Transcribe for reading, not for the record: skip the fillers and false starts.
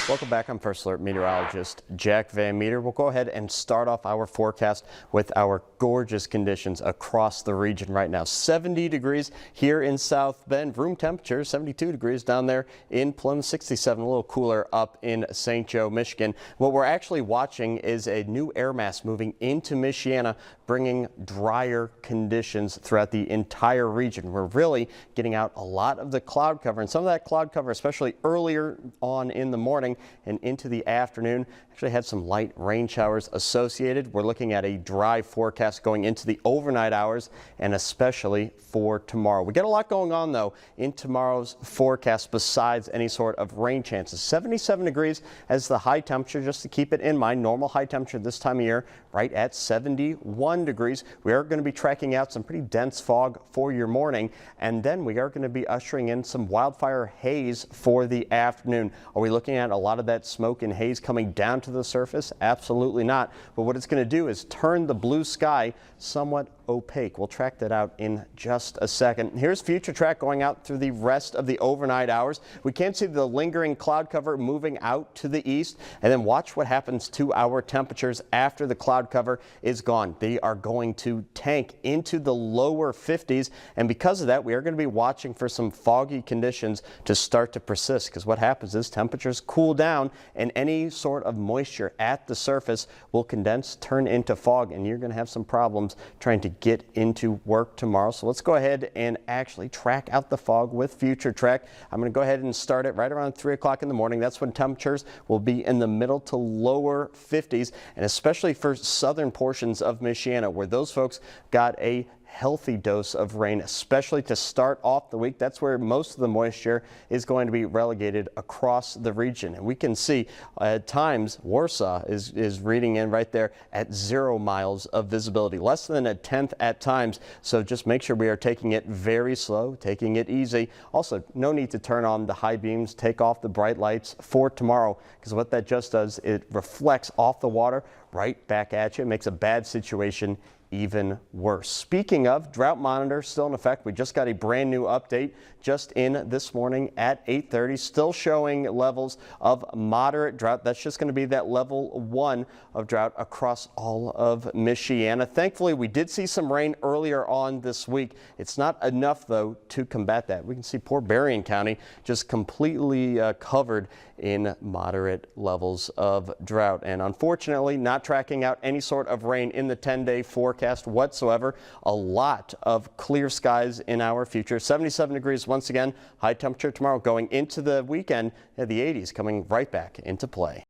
Welcome back. I'm First Alert meteorologist Jack Van Meter. We'll go ahead and start off our forecast with our gorgeous conditions across the region right now. 70 degrees here in South Bend. Room temperature 72 degrees down there in Plymouth. 67, a little cooler up in St. Joe, Michigan. What we're actually watching is a new air mass moving into Michiana, bringing drier conditions throughout the entire region. We're really getting out a lot of the cloud cover, and some of that cloud cover, especially earlier on in the morning and into the afternoon, actually had some light rain showers associated. We're looking at a dry forecast going into the overnight hours and especially for tomorrow. We get a lot going on though in tomorrow's forecast besides any sort of rain chances. 77 degrees as the high temperature, just to keep it in mind. Normal high temperature this time of year right at 71 degrees. We are going to be tracking out some pretty dense fog for your morning, and then we are going to be ushering in some wildfire haze for the afternoon. Are we looking at a lot of that smoke and haze coming down to the surface? Absolutely not. But what it's going to do is turn the blue sky somewhat opaque. We'll track that out in just a second. Here's future track going out through the rest of the overnight hours. We can see the lingering cloud cover moving out to the east, and then watch what happens to our temperatures after the cloud cover is gone. They are going to tank into the lower 50s, and because of that, we are going to be watching for some foggy conditions to start to persist, because what happens is temperatures cool down and any sort of moisture at the surface will condense, turn into fog, and you're going to have some problems trying to get into work tomorrow. So let's go ahead and actually track out the fog with future track. I'm going to go ahead and start it right around 3 o'clock in the morning. That's when temperatures will be in the middle to lower 50s, and especially for southern portions of Michiana, where those folks got a healthy dose of rain, especially to start off the week. That's where most of the moisture is going to be relegated across the region. And we can see at times Warsaw is reading in right there at 0 miles of visibility, less than a tenth at times. So just make sure we are taking it very slow, taking it easy. Also, no need to turn on the high beams, take off the bright lights for tomorrow, because what that just does, it reflects off the water right back at you. It makes a bad situation even worse. Speaking of, drought monitor still in effect. We just got a brand new update just in this morning at 8:30, still showing levels of moderate drought. That's just going to be that level 1 of drought across all of Michiana. Thankfully, we did see some rain earlier on this week. It's not enough though to combat that. We can see poor Berrien County just completely covered in moderate levels of drought, and unfortunately not tracking out any sort of rain in the 10-day forecast whatsoever. A lot of clear skies in our future. 77 degrees once again, high temperature tomorrow going into the weekend. The 80s coming right back into play.